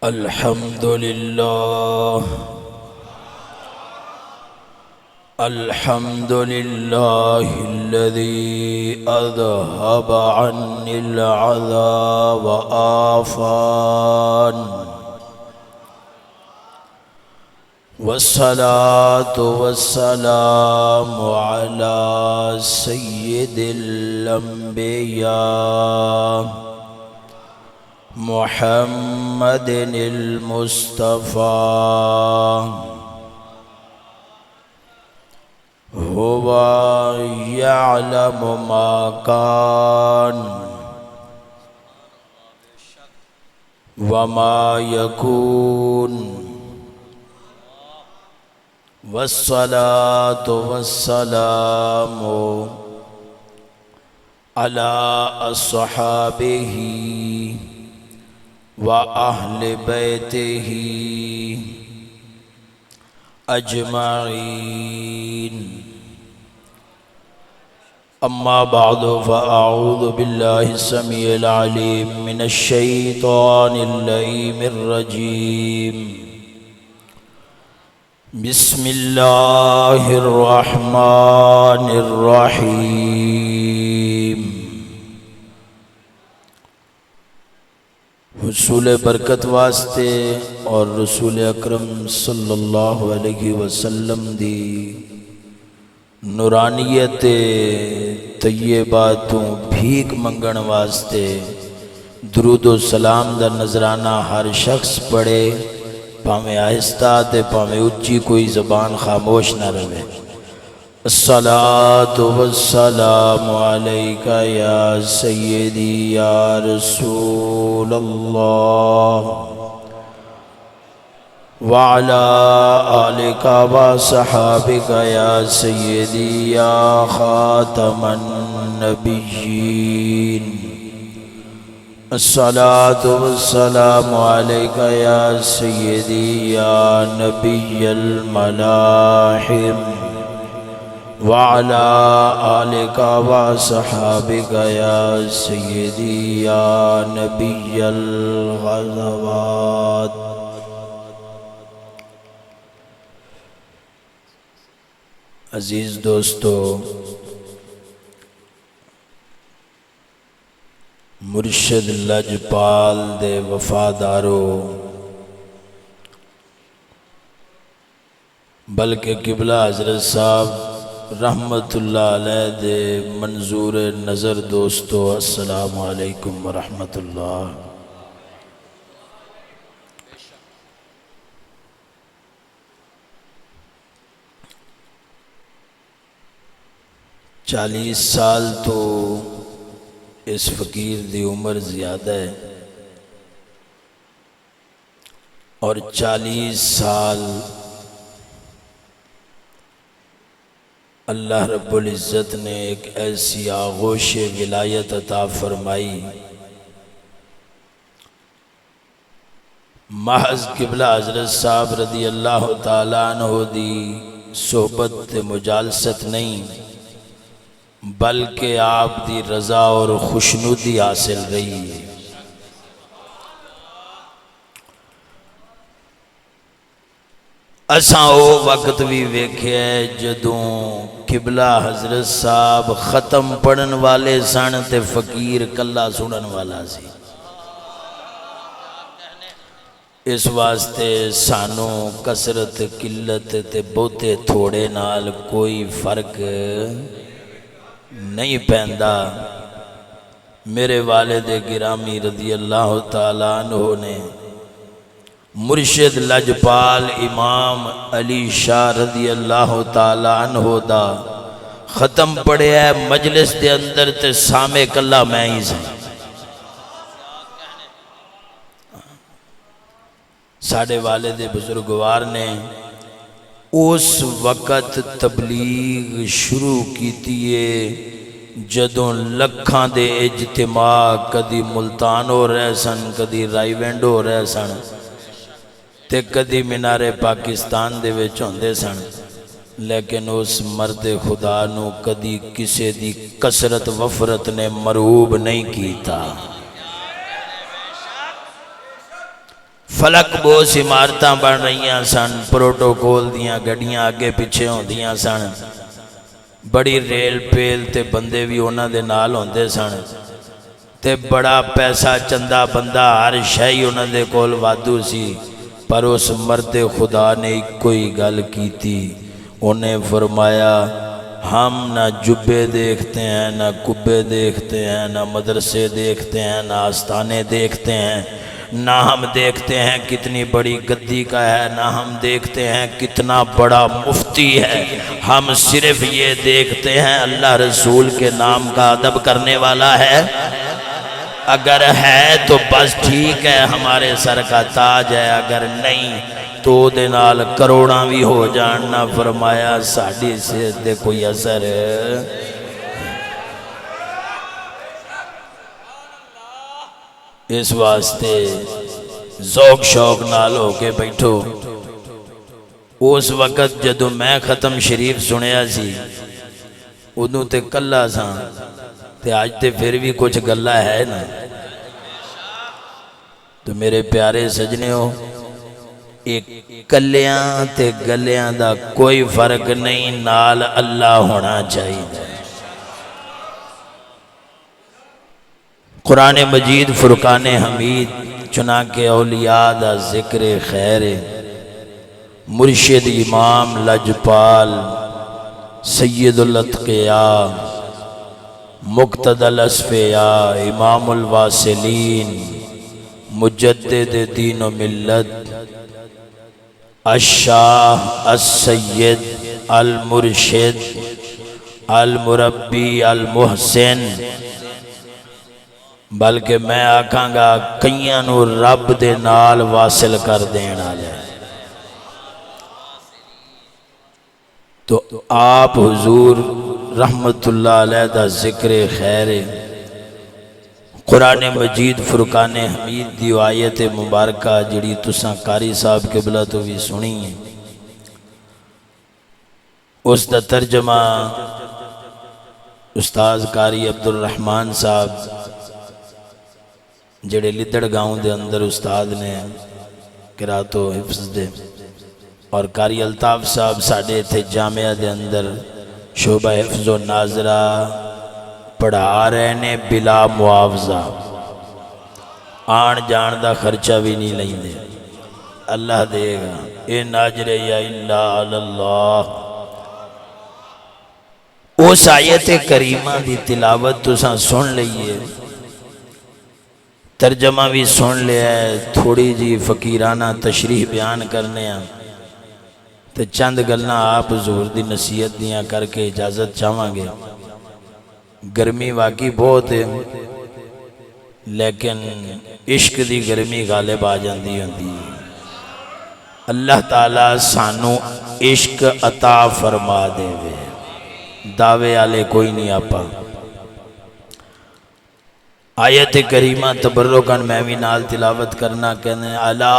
الحمد لله الحمد لله الذي أذهب عني العذاب آفان والصلاة والسلام على سيد الأنبياء محمد المصطفى هو يعلم ما كان وما يكون والصلاة والسلام على أصحابه وأهل بيته أجمعين أما بعد فأعوذ بالله السميع العليم من الشيطان اللئيم الرجيم بسم الله الرحمن الرحيم حصول برکت واسطے اور رسول اکرم صلی اللہ علیہ وسلم دی نورانیت طیباتوں بھیک منگن واسطے درود و سلام دا نظرانہ ہر شخص پڑھے، پاویں آہستہ تے پاویں اچھی کوئی زبان خاموش نہ رہے۔ الصلاة والسلام علیکہ یا سیدی یا رسول اللہ وعلا آلکہ وصحابکہ یا سیدی یا خاتم النبیین۔ الصلاة والسلام علیکہ یا سیدی یا نبی الملاحم وعلى آلك وصحابك يا سيدي يا نبي الغزوات۔ عزیز دوستو، مرشد لجپال دے وفادارو، بلکہ قبلہ حضرت صاحب رحمت اللہ علیہ دے منظور نظر دوستو، السلام علیکم ورحمت اللہ۔ 40 سال تو اس فقیر دی عمر زیادہ ہے، اور 40 سال اللہ رب العزت نے ایک ایسی آغوش ولایت عطا فرمائی، محض قبلہ حضرت صاحب رضی اللہ تعالیٰ عنہ دی صحبت مجالست نہیں، بلکہ آپ دی رضا اور خوشنودی حاصل رہی ہے۔ اساں او وقت بھی ویکھے جدوں قبلہ حضرت صاحب ختم پڑھن والے سن تے فقیر کلا سنن والا سی۔ اس واسطے سانو کثرت قلت تے بہتے تھوڑے نال کوئی فرق نہیں پیندا۔ میرے والد گرامی رضی اللہ تعالیٰ عنہ نے مرشد لجپال امام علی شاہ رضی اللہ تعالیٰ عنہ دا ختم پڑھے ہے مجلس دے اندر تے سامے کلا میں ہی سے۔ ساڑھے والد بزرگوار نے اس وقت تبلیغ شروع کیتی ہے جدوں لکھاں دے اجتماع کدی ملتان ہو رہے سن، کدی رائی وینڈ ہو رہے سن، تے کدی مینار پاکستان دے وچ ہوندے سن، لیکن اس مرد خدا نو کدی کسے دی کثرت وفرت نے مرعوب نہیں کیتا۔ فلک بوس عمارتاں بن رہی سن، پروٹوکول دیاں گڈیاں اگے پیچھے ہوندیاں سن، بڑی ریل پیل تے بندے بھی انہاں دے نال ہوندے سن، تے بڑا پیسہ چندہ بندہ ہر شے انہاں دے کول وادو سی۔ پر اس مرد خدا نے ایک کوئی گل کیتی، انہیں فرمایا ہم نہ جبے دیکھتے ہیں، نہ کبے دیکھتے ہیں، نہ مدرسے دیکھتے ہیں، نہ آستانے دیکھتے ہیں، نہ ہم دیکھتے ہیں کتنی بڑی گدی کا ہے، نہ ہم دیکھتے ہیں کتنا بڑا مفتی ہے، ہم صرف یہ دیکھتے ہیں اللہ رسول کے نام کا ادب کرنے والا ہے، اگر ہے تو بس ٹھیک ہے ہمارے سر کا تاج ہے، اگر نہیں تو دے نال کروڑاں بھی ہو جاننا۔ فرمایا ساڑی سے دے کوئی اثر اس واسطے ذوق شوق نال ہو کے بیٹھو۔ اس وقت جدو میں ختم شریف سنیا سی ادھوں تے کلا ساں، تے آج تے پھر بھی کچھ گلا ہے نا۔ تو میرے پیارے سجنے ہو، ایک کلیاں تے گلیاں دا کوئی فرق نہیں، نال اللہ ہونا چاہیے۔ قرآن مجید فرقان حمید چنانکہ اولیاء دا ذکر خیر، مرشد امام لجپال سید الاتقیاء مقتدی الاصفیاء امام الواصلین مجدد دین و ملت الشاہ السید المرشد المربی المحسن، بلکہ میں آکھاں گا کئیاں نو رب دے نال واصل کر دینا لے۔ تو آپ حضور رحمت اللہ علیہ دا ذکر خیر، قرآن مجید فرقان حمید دی آیت مبارکہ جڑی تساں قاری صاحب قبلہ تو بھی سنی ہے، اس دا ترجمہ استاذ قاری عبدالرحمن صاحب جڑے لدڑ گاؤں دے اندر استاد نے قرات و حفظ دے، اور قاری الطاف صاحب ساڑھے تھے جامعہ دے اندر شعبہ حفظ و ناظرہ پڑھا رہے نے بلا معاوضہ، آن جان دا خرچہ بھی نہیں لیں دے، اللہ دے گا، اے ناجر یا اللہ اللہ۔ اس آیت کریمہ دی تلاوت تساں سن لئیے، ترجمہ بھی سن لیا ہے، تھوڑی جی فقیرانہ تشریح بیان کرنے ہیں، تو چند گلنا آپ حضور دی نصیحت دیاں کر کے اجازت چاہواں گے۔ گرمی واقعی بہت ہے، لیکن عشق دی گرمی غالب آ جاندی ہوندی ہے۔ اللہ تعالیٰ سانو عشق عطا فرما دے وے، دعوے والے کوئی نہیں آپا۔ آیت کریمہ تبرکاً میں بھی نال تلاوت کرنا کہنے ہیں، الا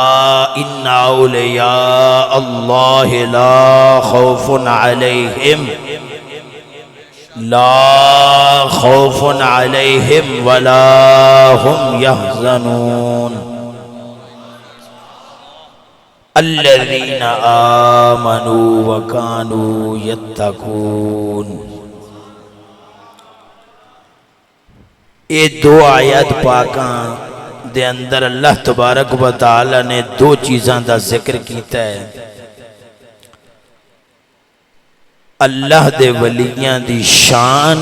ان اولیاء اللہ لا خوف علیہم ولا هم يحزنون الذین آمنوا وکانوا یتقون۔ یہ دو آیات پاکاں دے اندر اللہ تبارک و تعالی نے دو چیزاں دا ذکر کیتا ہے، اللہ دے ولیاں دی شان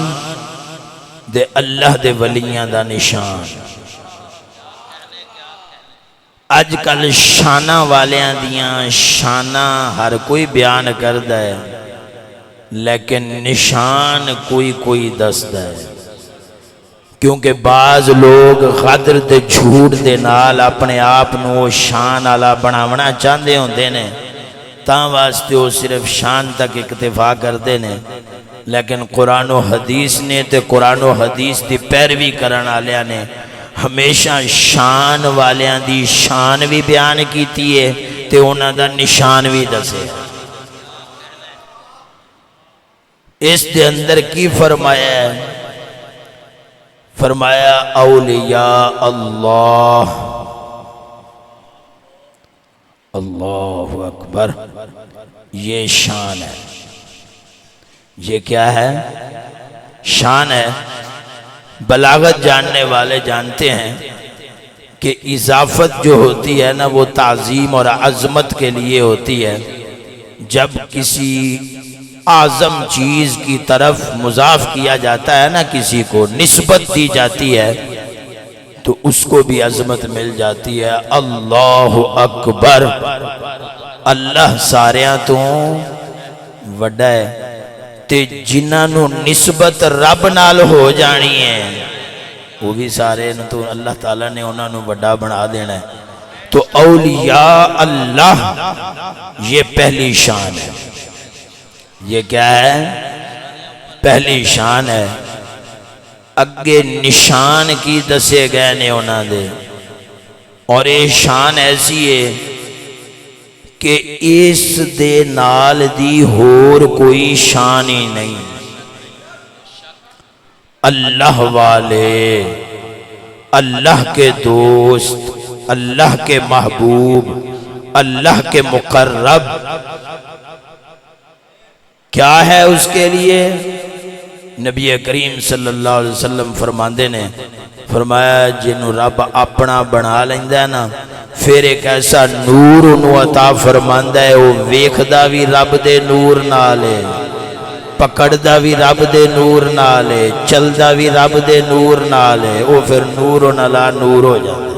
دے اللہ دے ولیاں دا نشان۔ اج کل شانہ والیاں دیاں شانہ ہر کوئی بیان کردا ہے، لیکن نشان کوئی دسدا ہے، کیونکہ بعض لوگ غدر تے جھوٹ دے نال اپنے آپ نو شان والا بناونا چاہندے ہوندے نے، تاں واسطے وہ صرف شان تک اکتفا کردے نے، لیکن قرآن و حدیث نے تے قرآن و حدیث دی پیروی کرن والیاں نے ہمیشہ شان والیاں دی شان بھی بیان کیتی ہے تے انہاں دا نشان بھی دسے۔ اس دے اندر کی فرمایا ہے؟ فرمایا اولیاء اللہ اللہ اکبر، یہ شان ہے، یہ کیا ہے؟ شان ہے۔ بلاغت جاننے والے جانتے ہیں کہ اضافت جو ہوتی ہے نا وہ تعظیم اور عظمت کے لیے ہوتی ہے۔ جب کسی اعظم چیز کی طرف مضاف کیا جاتا ہے نا، کسی کو نسبت دی جاتی ہے تو اس کو بھی عظمت مل جاتی ہے۔ اللہ اکبر، اللہ ساریاں تو وڈا ہے، تے جنہاں نو نسبت رب نال ہو جانی ہے وہ بھی سارے تو اللہ تعالیٰ نے انہاں نو وڈا بنا دینا ہے۔ تو اولیاء اللہ یہ پہلی شان ہے۔ یہ کیا ہے؟ پہلی شان ہے۔ اگے نشان کی دسے گئے نے انہاں دے، اور یہ شان ایسی ہے کہ اس دے نال دی ہور کوئی شان ہی نہیں۔ اللہ والے، اللہ کے دوست، اللہ کے محبوب، اللہ کے مقرب، کیا ہے اس کے لیے؟ نبی کریم صلی اللہ علیہ وسلم فرماندے نے فرمایا جنہوں رب اپنا بنا لیندہ ہے نا، پھر ایک ایسا نور انہوں عطا فرماندہ ہے، وہ ویکھدا بھی رب دے نور نالے، پکڑدا بھی رب دے نور نالے، چلدا بھی رب دے نور نالے، وہ پھر نور نالا نور ہو جاتا ہے۔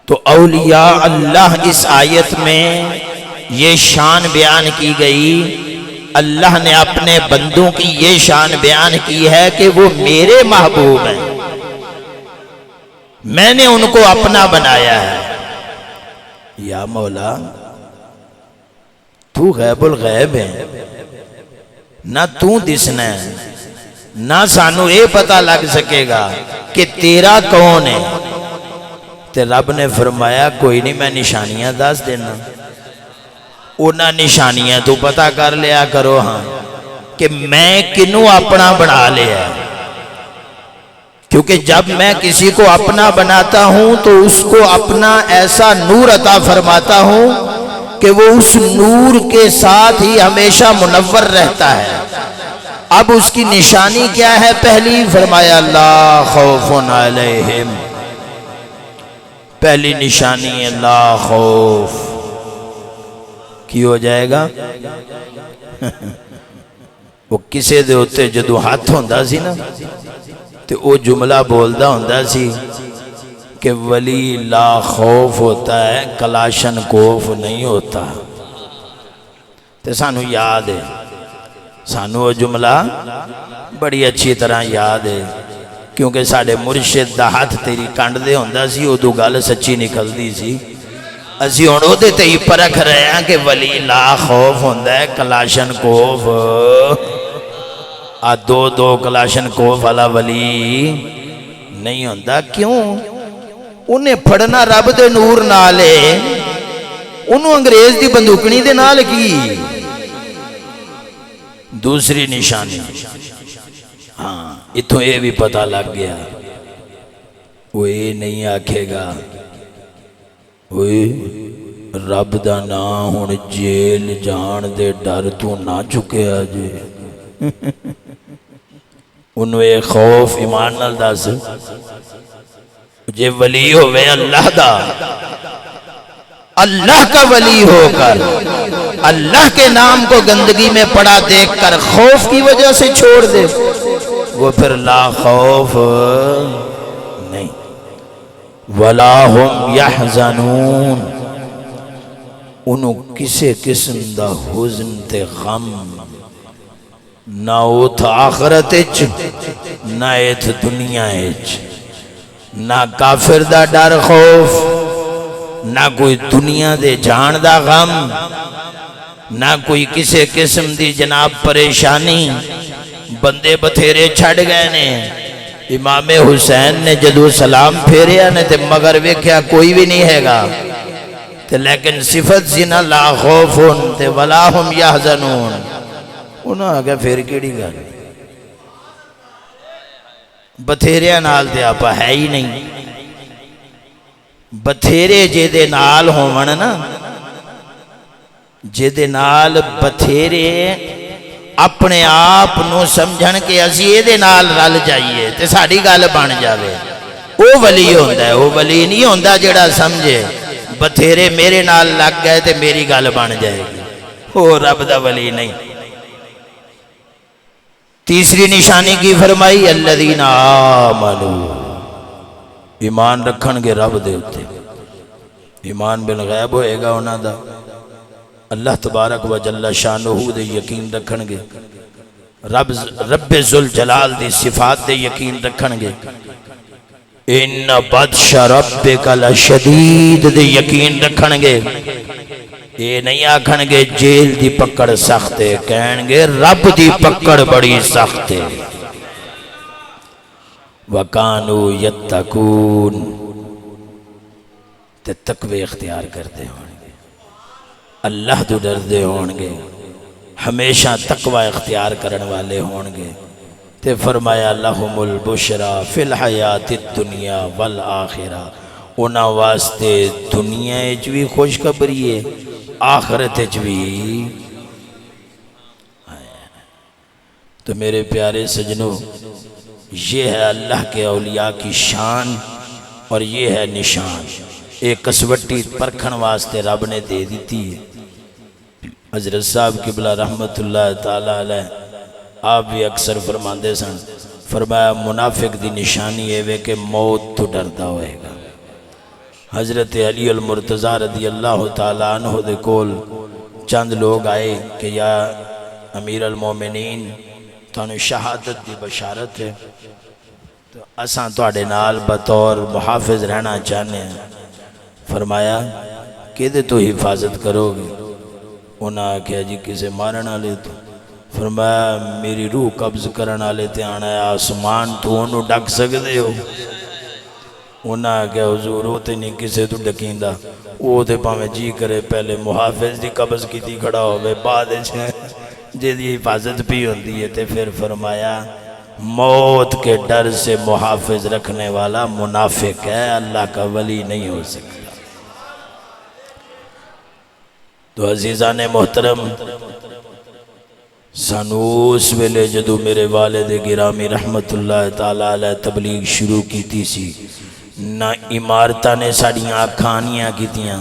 تو اولیاء اللہ اس آیت میں یہ شان بیان کی گئی۔ اللہ نے اپنے بندوں کی یہ شان بیان کی ہے کہ وہ میرے محبوب ہیں، میں نے ان کو اپنا بنایا ہے۔ یا مولا تو غیب الغیب ہے، نہ تو دسنا ہے، نہ سانو یہ پتہ لگ سکے گا کہ تیرا کون ہے۔ تے رب نے فرمایا کوئی نہیں، میں نشانیاں دس دینا، انہاں نشانیاں تو پتہ کر لیا کرو ہاں کہ میں کنوں اپنا بنا لیا ہے۔ کیونکہ جب میں کسی کو اپنا بناتا ہوں تو اس کو اپنا ایسا نور عطا فرماتا ہوں کہ وہ اس نور کے ساتھ ہی ہمیشہ منور رہتا ہے۔ اب اس کی نشانی کیا ہے؟ پہلی فرمایا لا خوف علیہم، پہلی نشانی ہے لا خوف۔ کی ہو جائے گا؟ وہ کسے دے ہوتے جدو ہاتھ ہوندہ سی نا تو وہ جملہ بولدہ ہوندہ سی کہ ولی لا خوف ہوتا ہے، کلاشن کوف نہیں ہوتا۔ تو سانو یاد ہے، سانو وہ جملہ بڑی اچھی طرح یاد ہے، کیونکہ ساڑھے مرشد دا ہاتھ تیری کانڈ دے ہوندہ سی، وہ دو گال سچی نکل دی سی۔ اسی انہوں دے تے ہی پرکھ رہے ہیں کہ ولی لا خوف ہوندہ ہے، کلاشن کوف دو کلاشن کوف والا ولی نہیں ہوندہ۔ کیوں؟ انہیں پھڑنا رب دے نور نالے، انہوں انگریز دی بندوقنی دے نال کی۔ دوسری نشانی ہاں اتھوں یہ بھی پتہ لگ گیا، وہ یہ نہیں آکھے گا اوئے رب دا نام ہن جیل جان دے ڈر تو نہ چکے آجے۔ انہوں یہ خوف ایمان نال دس جے ولی ہوئے اللہ دا، اللہ کا ولی ہو کر اللہ کے نام کو گندگی میں پڑا دیکھ کر خوف کی وجہ سے چھوڑ دے، وہ پھر لا خوف نہیں۔ وَلَا هُمْ يَحْزَنُونَ، انہوں کسے قسم دا حزن تے غم نہ اوتھ آخرت اچ نہ ایتھ دنیا اچ، نہ کافر دا ڈر خوف، نہ کوئی دنیا دے جان دا غم، نہ کوئی کسے قسم دی جناب پریشانی۔ بندے بتھیرے چھڑ گئے نے، امام حسین نے جدو سلام پھیریا نے تے مگر ویکھیا کوئی بھی نہیں ہے گا، تے لیکن صفت زنا لا خوفن تے ولا ہم یحزنون، انہوں آگے پھر کیڑی گا بتھیریا نال تے آپا ہے ہی نہیں۔ بتھیرے جے نال ہون نا، جے نال بتھیرے اپنے آپ نو سمجھن کے اسی یہ نال رل جائیے تے ساڑی گل بن جاوے، او ولی ہوندہ ہے۔ او ولی نہیں ہوندہ جڑا سمجھے بتھیرے میرے نال لگ گئے تے میری گل بن جائے گی، او رب دا ولی نہیں۔ تیسری نشانی کی فرمائی الذین آمنوا، ایمان رکھن گے رب دے ہوتے، ایمان بالغیب ہوئے گا انہاں دا، اللہ تبارک و جل شانہ دے یقین رکھن گے، رب ذوالجلال دی صفات دے یقین رکھن گے، ان بطش ربک لشدید دے یقین رکھن گے، یہ نہیں آکھن گے جیل دی پکڑ سخت ہے، کہن گے رب دی پکڑ بڑی سخت ہے۔ وَقَانُوا يَتَّقُونَ، تے تقوی اختیار کرتے ہوں گے، اللہ تو ڈردے ہوں گے، ہمیشہ تقوی اختیار کرن والے ہوں گے۔ تے فرمایا لَهُمُ الْبُشْرَى فِي الْحَيَاةِ الدُّنْيَا وَالْآخِرَةِ، انہاں واسطے دنیا اچ بھی خوشخبری ہے، آخرت اچ بھی۔ تو میرے پیارے سجنوں، یہ ہے اللہ کے اولیاء کی شان اور یہ ہے نشان، ایک کسوٹی پرکھن واسطے رب نے دے دیتی ہے۔ حضرت صاحب قبلہ رحمت اللہ تعالیٰ علیہ آپ بھی اکثر فرماندے سن، فرمایا منافق دی نشانی ہے کہ موت تو ڈردا ہوئے گا۔ حضرت علی المرتضیٰ رضی اللہ تعالیٰ عنہ دے کول چند لوگ آئے کہ یا امیر المومنین تانوں شہادت دی بشارت ہے، تو اساں تواڈے نال بطور محافظ رہنا چاہنے ہیں۔ فرمایا کدے تو حفاظت کرو گے؟ انہاں کہا جی کسے مارنا لے تو۔ فرمایا میری روح قبض کرنا لے تے آنا ہے آسمان تو انہوں ڈک سکتے ہو؟ انہاں کہا حضور ہوتے نہیں کسے تو ڈکیندہ، وہ تے پاہمیں جی کرے پہلے محافظ دی قبض کی تھی کھڑا ہوئے، بعد جے دی حفاظت بھی ہوندی ہے۔ تے پھر فرمایا موت کے ڈر سے محافظ رکھنے والا منافق ہے، اللہ کا ولی نہیں ہو سکتا۔ تو عزیزان محترم، سانوس ویلے جدو میرے والد گرامی رحمت اللہ تعالیٰ علیہ تبلیغ شروع کی تھی سی، نہ عمارتہ نے ساڑیاں آکھانیاں کی تیاں،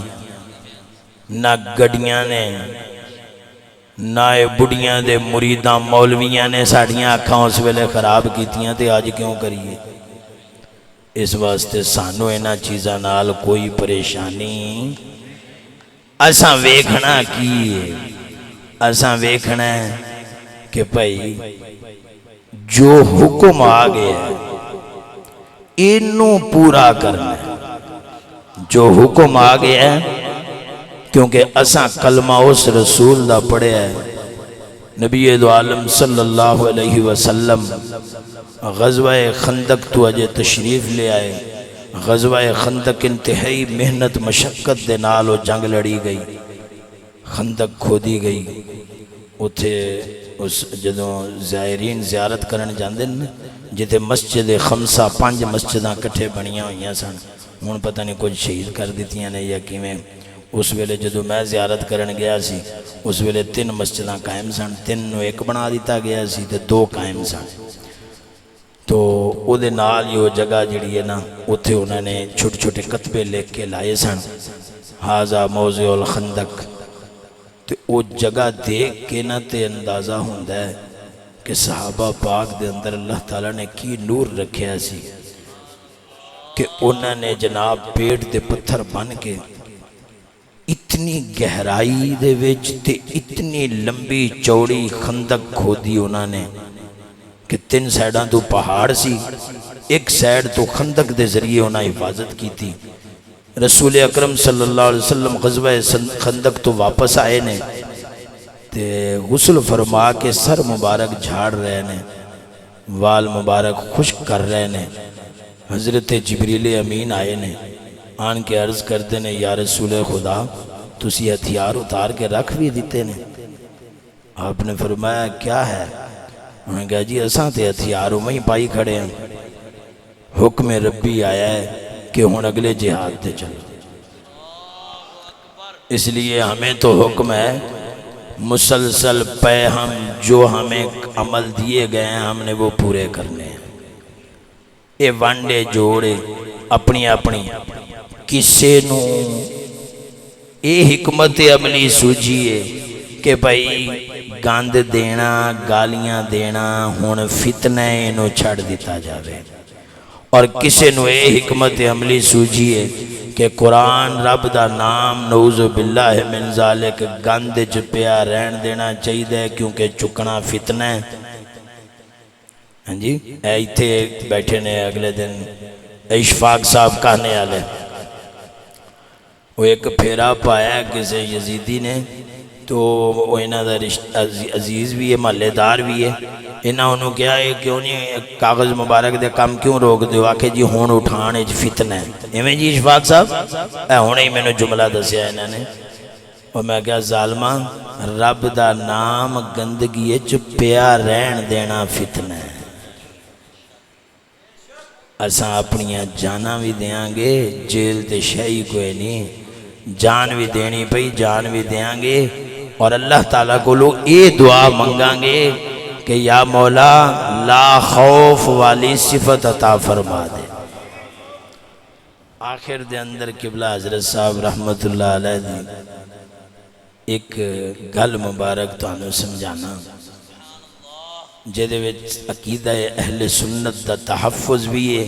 نہ گڑیاں نے، نہ بڑیاں دے مریداں مولویاں نے ساڑیاں آکھاں اس ویلے خراب کی تیاں، تے آج کیوں کریے؟ اس واسطے سانو اینا چیزاں نال کوئی پریشانی، اساں ویکھنا کی ہے، اساں ویکھنا ہے کہ بھائی جو حکم آگے ہے انہوں پورا کرنا ہے، جو حکم آگے ہے، کیونکہ اساں کلمہ اس رسول دا پڑھے ہے، نبی دو عالم صلی اللہ علیہ وسلم غزوہ خندق تو اجے تشریف لے آئے۔ غزوہ خندق انتہائی محنت مشقت دے نال و جنگ لڑی گئی، خندق کھودی گئی، اتھے اس جدوں زائرین زیارت کرن جاندے نا، جتے مسجد خمسہ 5 مسجداں کٹھے بنیاں ہوئیاں سن، ہن پتہ نہیں کچھ شہید کر دیتیاں نے یا کیویں۔ اس ویلے جدو میں زیارت کرن گیا سی، اس ویلے 3 مسجداں قائم سن، 3 نو 1 بنا دیتا گیا سی تے 2 قائم سن۔ تو او دے نال یہ جگہ جڑی ہے نا، اتھے انہوں نے چھوٹے چھوٹے کتبے لکھ کے لائے سن، ہاذا موضع الخندق۔ تو او جگہ دیکھ کے نا تے اندازہ ہوندہ ہے کہ صحابہ پاک دے اندر اللہ تعالیٰ نے کی نور رکھیا سی کہ انہوں نے جناب پیٹ دے پتھر بن کے اتنی گہرائی دے وچ تے اتنی لمبی چوڑی خندق کھودی انہوں نے کہ 3 سائیڈاں تو پہاڑ سی، ایک سائیڈ تو خندق دے ذریعے انہوں نے حفاظت کی تھی۔ رسول اکرم صلی اللہ علیہ وسلم غزوہ خندق تو واپس آئے نے تے غسل فرما کے سر مبارک جھاڑ رہے نے، وال مبارک خشک کر رہے نے، حضرت جبریل امین آئے نے، آن کے عرض کرتے نے یا رسول خدا تسی ہتھیار اتار کے رکھ بھی دیتے نے؟ آپ نے فرمایا کیا ہے؟ انہوں نے کہا جی اساں تے ہتھیار وہیں پائی کھڑے ہیں، حکم ربی آیا ہے کہ ہن اگلے جہاد تے چلو۔ اس لیے ہمیں تو حکم ہے مسلسل پہ ہم جو ہمیں عمل دیے گئے ہیں ہم نے وہ پورے کرنے ہیں۔ یہ وانڈے جوڑے اپنی اپنی کسے نو یہ حکمت عملی سوجھیے کہ بھائی گاند دینا گالیاں دینا ہن فتنہ انہوں چھڑ دیتا جاوے، اور کسے نو یہ حکمت عملی سوجھیے کہ قرآن رب دا نام نعوذ باللہ من ذالک گند چ پیا رہن دینا چاہیے، کیونکہ چکنا فتنہ ہے۔ ہاں جی ایتھے بیٹھے نے اگلے دن اشفاق صاحب کہنے والے، وہ ایک پھیرا پایا کسی یزیدی نے، تو وہ انہاں دا عزیز بھی ہے محلے دار بھی ہے، انہاں انہوں کیا ہے کیوں نہیں کاغذ مبارک دے کام کیوں روک دیو؟ آکھے جی ہون اٹھان اچ فتنہ ہے۔ ایویں جی اشفاق صاحب اے ہونے ہی میں نے جملہ دسیا انہاں نے، اور میں کہا ظالمہ رب دا نام گندگی اچ پیا رہن دینا فتنہ ہے۔ اساں اپنیاں جاناں بھی دیاں گے، جیل تے شہی کوئی نہیں، جان بھی دینی پئی جان بھی دیاں گے، اور اللہ تعالیٰ کو لوگ یہ دعا منگاں گے کہ یا مولا لا خوف والی صفت عطا فرما دے۔ آخر دے اندر قبلہ حضرت صاحب رحمت اللہ علیہ دی ایک گل مبارک تو انہوں سمجھانا، جدے وچ عقیدہ اہل سنت دا تحفظ بھی ہے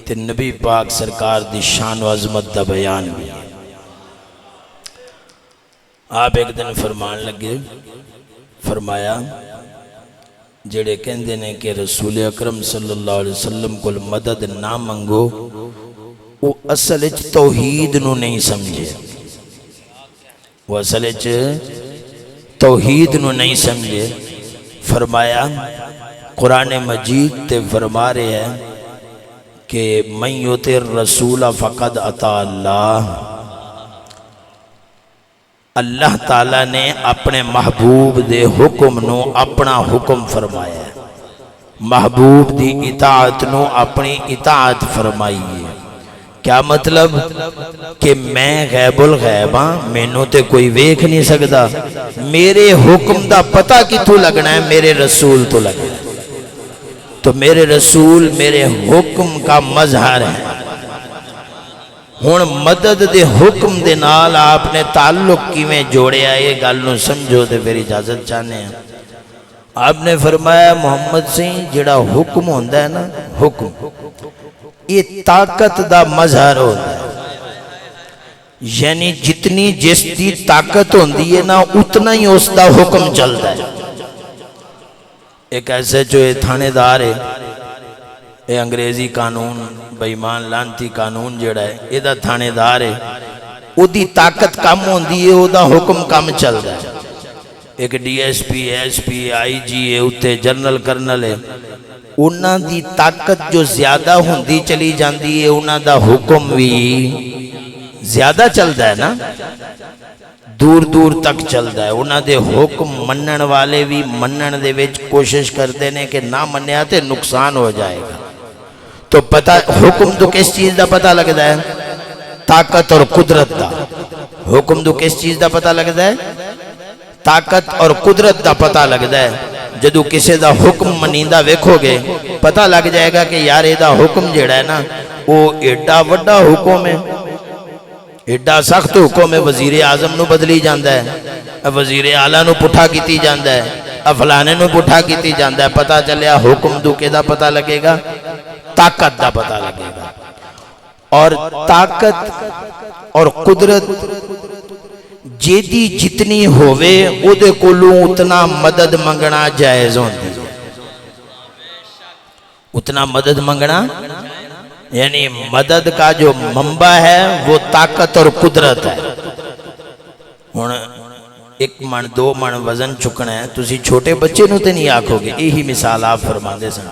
تے نبی پاک سرکار دی شان و عظمت دا بیان بھی ہے۔ آپ ایک دن فرمان لگے، فرمایا جڑے کہندے نے کہ رسول اکرم صلی اللہ علیہ وسلم کو مدد نہ منگو، وہ اصل اچ توحید نو نہیں سمجھے، وہ اصل اچ توحید نو نہیں سمجھے۔ فرمایا قرآن مجید تے فرما رہے ہیں کہ من یطع الرسول فقد اطاع اللہ، اللہ تعالیٰ نے اپنے محبوب دے حکم نو اپنا حکم فرمایا ہے، محبوب دی اطاعت نو اپنی اطاعت فرمائی ہے۔ کیا مطلب کہ میں غیب الغیب ہاں، مینوں تے کوئی ویکھ نہیں سکتا، میرے حکم دا پتہ کتھوں لگنا ہے؟ میرے رسول تو لگنا ہے، تو میرے رسول میرے حکم کا مظہر ہے۔ ہن مدد دے حکم دے نال آپ نے تعلق کیویں جوڑیا، یہ گل نو سمجھو تے پھر اجازت چاہنے ہیں۔ آپ نے فرمایا محمد سے جڑا حکم ہوندا ہے نا، حکم یہ طاقت دا مظہر ہوتا ہے، یعنی جتنی جس دی طاقت ہوندی ہے نا اتنا ہی اس دا حکم چلتا ہے۔ ایک ایسے جو تھانے دار ہے، یہ انگریزی قانون بےمان لانتی قانون جڑا ہے یہ دا تھانے دار ہے، او دی طاقت کم ہوندی ہے، او دا حکم کم چلتا ہے۔ ایک D S P S P I G ہے، اتے جنرل کرنل ہے، انہاں دی طاقت جو زیادہ ہوندی چلی جاندی ہے انہاں دا حکم بھی زیادہ چلتا ہے نا، دور دور تک چلتا ہے۔ انہاں دے حکم منن والے بھی منن دے وچ کوشش کرتے ہیں کہ نہ منیا تے نقصان ہو جائے گا۔ تو پتہ حکم تو کس چیز دا پتہ لگتا ہے؟ طاقت اور قدرت دا۔ حکم تو کس چیز دا پتہ لگتا ہے؟ طاقت اور قدرت دا پتہ لگتا ہے۔ جدو کسی دا حکم منیندہ ویکھو گے پتہ لگ جائے گا کہ یار یہ دا حکم جڑا ہے نا وہ ایڈا وڈا حکم ہے، ایڈا سخت حکم ہے، وزیر اعظم نو بدلی جاندہ ہے، وزیر اعلیٰ نو پٹھا کیتی جاندہ ہے، فلانے نو پٹھا کیتی جاندہ ہے۔ پتہ چلیا حکم دو کے دا پتہ لگے گا؟ طاقت دا پتہ لگے گا۔ اور طاقت اور قدرت جیدی جتنی ہوئے او دے کولوں اتنا مدد منگنا جائز ہوندی ہے، اتنا مدد منگنا، یعنی مدد کا جو منبع ہے وہ طاقت اور قدرت ہے۔ ہن ایک من دو من وزن چکنا ہے، تسی چھوٹے بچے نو تے نہیں آکھو گے، یہی مثال آپ فرما دے سن،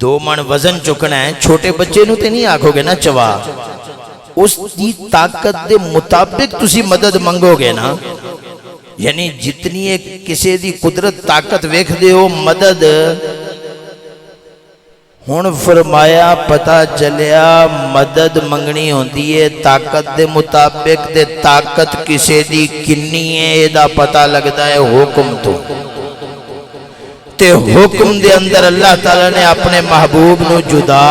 2 من وزن چکنا ہے، چھوٹے بچے نو تے نہیں آکھو گے نا چوا، اس دی طاقت دے مطابق تسی مدد منگو گے نا، یعنی جتنی کسی دی قدرت طاقت ویکھ دے ہو مدد ہن فرمایا پتہ چلیا مدد منگنی ہوندی ہے طاقت دے مطابق، تے طاقت کسے دی کنی ہے اے دا پتہ لگدا ہے حکم تو، تے حکم دے اندر اللہ تعالیٰ نے اپنے محبوب نو جدا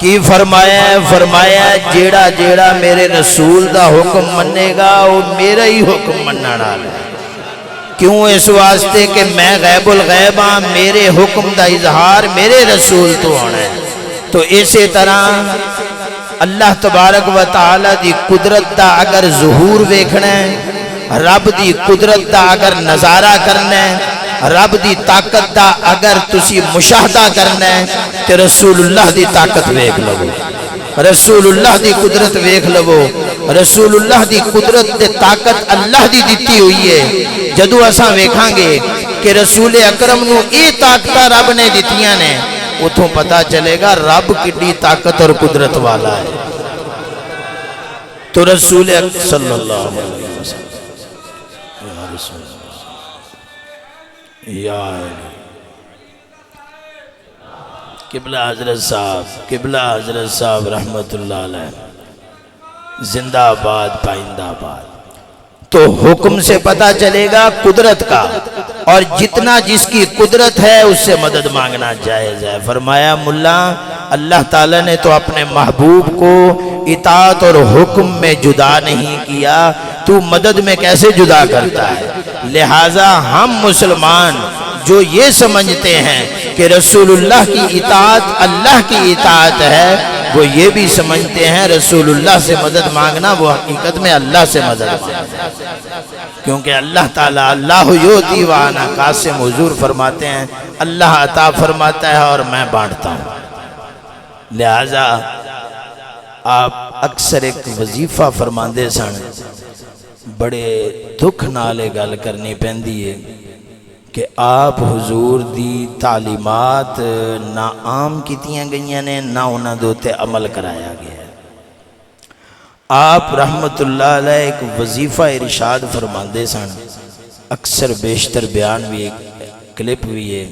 کی فرمایا ہے، فرمایا جیڑا جیڑا میرے رسول دا حکم منے گا وہ میرا ہی حکم مننا ہے۔ کیوں؟ اس واسطے کہ میں غیب الغیب ہاں، میرے حکم دا اظہار میرے رسول تو ہونا ہے۔ تو اسی طرح اللہ تبارک و تعالی دی قدرت دا اگر ظہور ویکھنا ہے، رب دی قدرت دا اگر نظارہ کرنا ہے، رب دی طاقت دا اگر تسی مشاہدہ کرنا ہے تے رسول اللہ دی طاقت ویکھ لو، رسول اللہ دی قدرت ویکھ لو۔ رسول اللہ دی قدرت تے طاقت اللہ دی دیتی ہوئی ہے۔ جدو اساں ویکھاں گے کہ رسول اکرم نو اے طاقتہ رب نے دیتیاں نے، اتھوں پتہ چلے گا رب کڈی طاقت اور قدرت والا ہے۔ تو رسول صلی اللہ علیہ وسلم یا رسول یا قبلہ حضرت صاحب رحمت اللہ علیہ زندہ آباد پائندہ آباد۔ تو حکم سے پتہ چلے گا قدرت کا، اور جتنا جس کی قدرت ہے اس سے مدد مانگنا جائز ہے۔ فرمایا ملا اللہ تعالیٰ نے تو اپنے محبوب کو اطاعت اور حکم میں جدا نہیں کیا، تو مدد میں کیسے جدا کرتا ہے؟ لہٰذا ہم مسلمان جو یہ سمجھتے ہیں کہ رسول اللہ کی اطاعت اللہ کی اطاعت ہے، وہ یہ بھی سمجھتے ہیں رسول اللہ سے مدد مانگنا وہ حقیقت میں اللہ سے مدد مانگنا، کیونکہ اللہ تعالیٰ اللہ یؤتی وانا قاسم، حضور فرماتے ہیں اللہ عطا فرماتا ہے اور میں بانٹتا ہوں۔ لہٰذا آپ اکثر ایک وظیفہ فرماندے سن، بڑے دکھ نالے گل کرنی پیندی ہے کہ آپ حضور دی تعلیمات نہ عام کیتیاں گئیاں نے نہ انہاں دے تے عمل کرایا گیا ہے۔ آپ رحمت اللہ علیہ ایک وظیفہ ارشاد فرماندے سن، اکثر بیشتر بیان بھی ایک کلپ بھی ہے،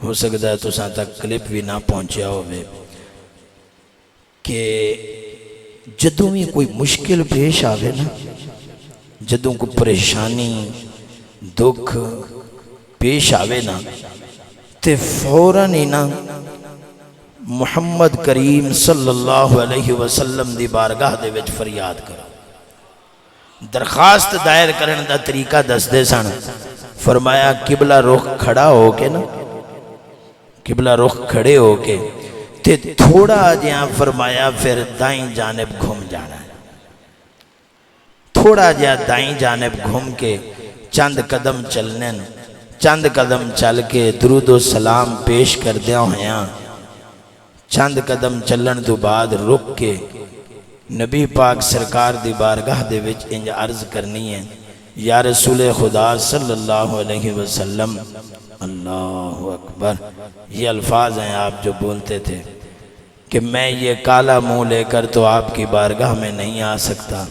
ہو سکتا ہے تو ساں تک کلپ بھی نہ پہنچیا ہوئے، کہ جدوں بھی کوئی مشکل پیش آوے نا، جدوں کو پریشانی دکھ پیش آوے نا، تے فوراً ہی نا محمد کریم صلی اللہ علیہ وسلم دی بارگاہ دے وچ فریاد کرو۔ درخواست دائر کرن دا طریقہ دس دے سن، فرمایا قبلہ رخ کھڑا ہو کے نا، قبلہ رخ کھڑے ہو کے تے تھوڑا جہاں فرمایا پھر دائیں جانب گھوم جانا ہے، تھوڑا جہاں دائیں جانب گھوم کے چند قدم چلنے، چند قدم چل کے درود و سلام پیش کر دیا ہویاں، چند قدم چلن تو بعد رک کے نبی پاک سرکار دی بارگاہ دے وچ انج عرض کرنی ہے، یا رسول خدا صلی اللہ علیہ وسلم، اللہ اکبر، یہ الفاظ ہیں آپ جو بولتے تھے کہ میں یہ کالا منہ لے کر تو آپ کی بارگاہ میں نہیں آ سکتا،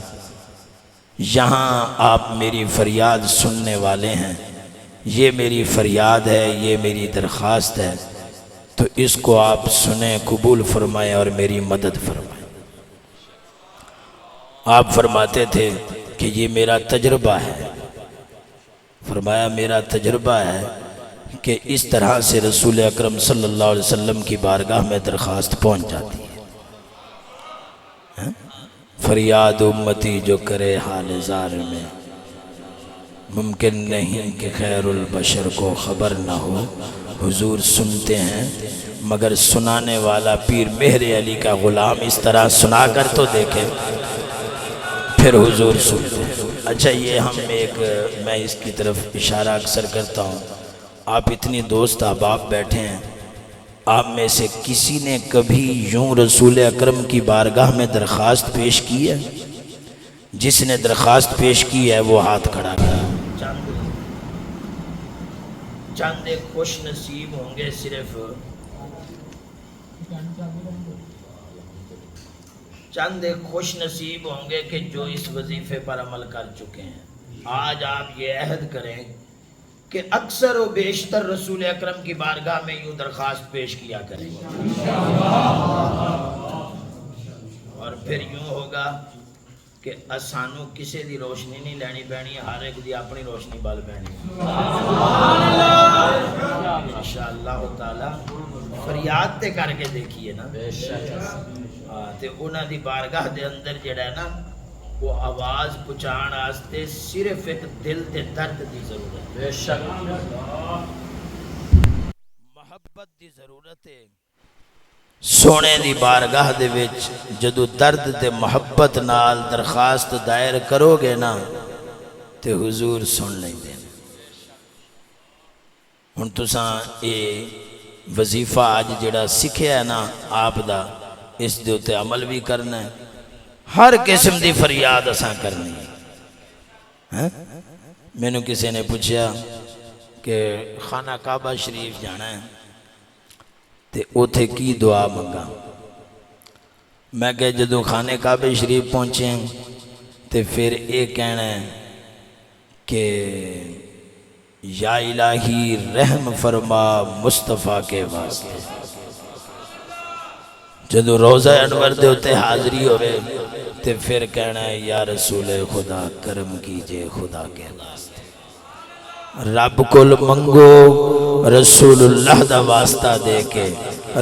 یہاں آپ میری فریاد سننے والے ہیں، یہ میری فریاد ہے، یہ میری درخواست ہے، تو اس کو آپ سنیں، قبول فرمائیں اور میری مدد فرمائیں۔ آپ فرماتے تھے کہ یہ میرا تجربہ ہے، فرمایا میرا تجربہ ہے کہ اس طرح سے رسول اکرم صلی اللہ علیہ وسلم کی بارگاہ میں درخواست پہنچ جاتی ہے۔ فریاد امتی جو کرے حال زار میں، ممکن نہیں کہ خیر البشر کو خبر نہ ہو۔ حضور سنتے ہیں مگر سنانے والا پیر مہر علی کا غلام اس طرح سنا کر تو دیکھے، پھر حضور سنتے ہیں۔ اچھا یہ ہم میں اس کی طرف اشارہ اکثر کرتا ہوں، آپ اتنی دوست احباب بیٹھے ہیں، آپ میں سے کسی نے کبھی یوں رسول اکرم کی بارگاہ میں درخواست پیش کی ہے؟ جس نے درخواست پیش کی ہے وہ ہاتھ کھڑا کرے۔ چند ایک خوش نصیب ہوں گے، صرف چند ایک خوش نصیب ہوں گے کہ جو اس وظیفے پر عمل کر چکے ہیں۔ آج آپ یہ عہد کریں کہ اکثر و بیشتر رسول اکرم کی بارگاہ میں یوں درخواست پیش کیا کریں، اور پھر یوں ہوگا کہ اسانو کسی دی روشنی نہیں لینی پینی، ہر ایک دی اپنی روشنی بل پینی انشاءاللہ تعالی۔ فریاد تے کر کے دیکھیے نا، تے انہاں دی بارگاہ دے اندر جڑا ہے نا وہ آواز پہنچان واسطے صرف ایک دل تے درد دی ضرورت ہے، بے شک محبت دی ضرورت ہے۔ سونے دی بارگاہ دے وچ جدو درد تے محبت نال درخواست دائر کرو گے نا تے حضور سن لیں دے۔ ہن تساں اے وظیفہ آج جڑا سکھیا ہے نا آپ دا، اس دے تے عمل بھی کرنا ہے، ہر قسم دی فریاد اساں کرنی ہے۔ میں نے کسی نے پوچھا کہ خانہ کعبہ شریف جانا ہے تے اوتھے کی دعا منگا؟ میں کہ جدوں خانہ کعبہ شریف پہنچیں تے پھر ایک کہنا ہے کہ یا الہی رحم فرما مصطفیٰ کے واسطے۔ جدو روزہ انور دے ہوتے حاضری ہوئے تے پھر کہنا ہے یا رسول خدا کرم کیجئے خدا کے واسطے۔ رب کل منگو رسول اللہ دا واسطہ دے کے،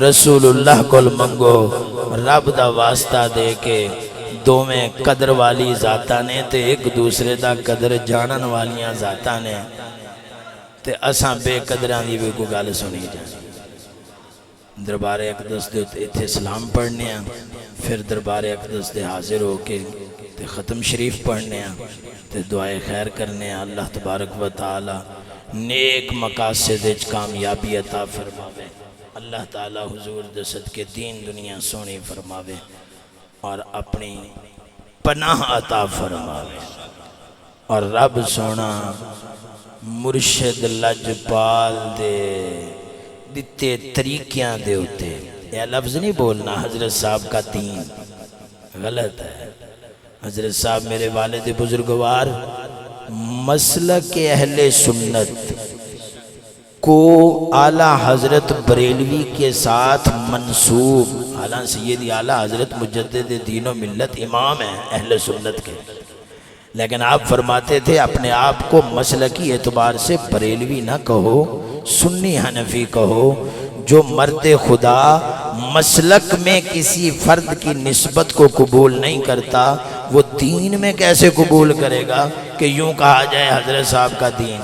رسول اللہ کل منگو رب دا واسطہ دے کے، دو میں قدر والی ذاتہ نے تے ایک دوسرے دا قدر جانن والیاں ذاتہ نے، تے اساں بے قدران دی بھی کو گال سنی جائیں۔ دربار اقدس دے اتھے سلام پڑھنے ہیں، پھر دربار اقدس دے حاضر ہو کے تے ختم شریف پڑھنے ہیں تے دعائے خیر کرنے ہیں۔ اللہ تبارک و تعالی نیک مقاصد وچ کامیابی عطا فرماوے، اللہ تعالی حضور دے صدقے دین دنیا سونی فرماوے اور اپنی پناہ عطا فرماوے، اور رب سونا مرشد لجپال دے دیتے طریقیاں دے ہوتے، یہ لفظ نہیں بولنا حضرت صاحب کا دین، غلط ہے۔ حضرت صاحب میرے والد بزرگوار مسلک اہل سنت کو اعلیٰ حضرت بریلوی کے ساتھ منسوب، اعلیٰ سیدی اعلیٰ حضرت مجدد دین و ملت امام ہیں اہل سنت کے، لیکن آپ فرماتے تھے اپنے آپ کو مسلکی اعتبار سے بریلوی نہ کہو، سنی حنفی کہو۔ جو مرد خدا مسلک میں کسی فرد کی نسبت کو قبول نہیں کرتا وہ دین میں کیسے قبول کرے گا کہ یوں کہا جائے حضرت صاحب کا دین؟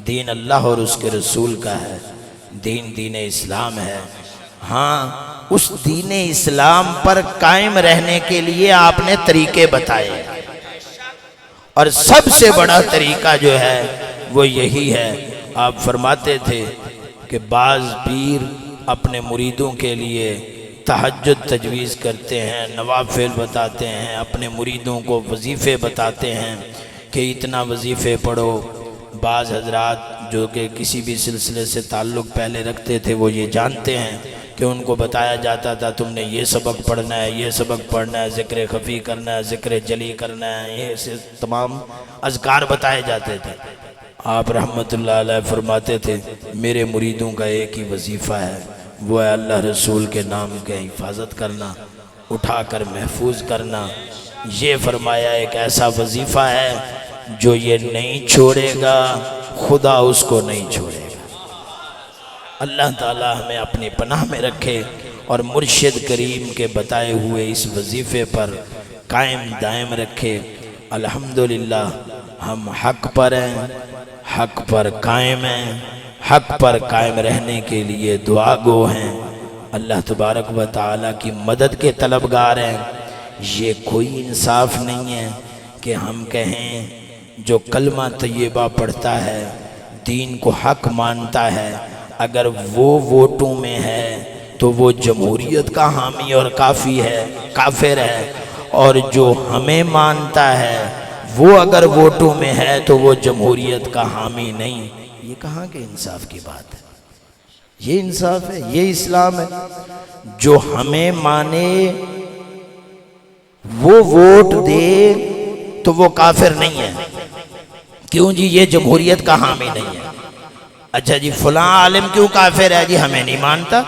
دین اللہ اور اس کے رسول کا ہے، دین دین اسلام ہے۔ ہاں اس دین اسلام پر قائم رہنے کے لیے آپ نے طریقے بتائے، اور سب سے بڑا طریقہ جو ہے وہ یہی ہے۔ آپ فرماتے تھے کہ بعض پیر اپنے مریدوں کے لیے تہجد تجویز کرتے ہیں، نوافل بتاتے ہیں، اپنے مریدوں کو وظیفے بتاتے ہیں کہ اتنا وظیفے پڑھو۔ بعض حضرات جو کہ کسی بھی سلسلے سے تعلق پہلے رکھتے تھے وہ یہ جانتے ہیں کہ ان کو بتایا جاتا تھا تم نے یہ سبق پڑھنا ہے، یہ سبق پڑھنا ہے، ذکر خفی کرنا ہے، ذکر جلی کرنا ہے، یہ تمام اذکار بتائے جاتے تھے۔ آپ رحمت اللہ علیہ فرماتے تھے میرے مریدوں کا ایک ہی وظیفہ ہے، وہ ہے اللہ رسول کے نام کی حفاظت کرنا، اٹھا کر محفوظ کرنا۔ یہ فرمایا ایک ایسا وظیفہ ہے جو یہ نہیں چھوڑے گا خدا اس کو نہیں چھوڑے گا۔ اللہ تعالی ہمیں اپنی پناہ میں رکھے اور مرشد کریم کے بتائے ہوئے اس وظیفے پر قائم دائم رکھے۔ الحمدللہ ہم حق پر ہیں، حق پر قائم ہیں، حق پر قائم رہنے کے لیے دعا گو ہیں، اللہ تبارک و تعالیٰ کی مدد کے طلبگار ہیں۔ یہ کوئی انصاف نہیں ہے کہ ہم کہیں جو کلمہ طیبہ پڑھتا ہے، دین کو حق مانتا ہے، اگر وہ ووٹوں میں ہے تو وہ جمہوریت کا حامی اور کافر ہے، اور جو ہمیں مانتا ہے وہ اگر ووٹوں میں ہے تو وہ جمہوریت کا حامی نہیں۔ یہ کہاں کے انصاف کی بات ہے؟ یہ انصاف ہے؟ یہ اسلام ہے؟ جو ہمیں مانے وہ ووٹ دے تو وہ کافر نہیں ہے، کیوں جی یہ جمہوریت کا حامی نہیں ہے؟ اچھا جی فلاں عالم کیوں کافر ہے جی؟ ہمیں نہیں مانتا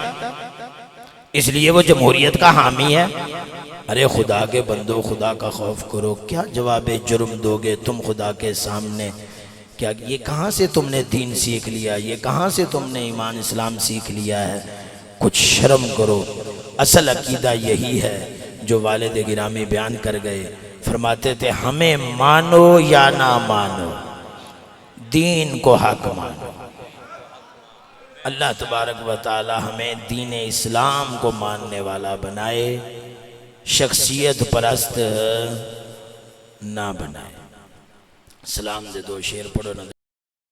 اس لیے وہ جمہوریت کا حامی ہے۔ ارے خدا کے بندو، خدا کا خوف کرو، کیا جواب جرم دو گے تم خدا کے سامنے؟ کیا یہ کہاں سے تم نے دین سیکھ لیا؟ یہ کہاں سے تم نے ایمان اسلام سیکھ لیا ہے؟ کچھ شرم کرو۔ اصل عقیدہ یہی ہے جو والد گرامی بیان کر گئے، فرماتے تھے ہمیں مانو یا نہ مانو، دین کو حق مانو۔ اللہ تبارک و تعالی ہمیں دین اسلام کو ماننے والا بنائے، شخصیت پرست نہ بنائے۔ سلام دے دو شعر پڑھو نہ۔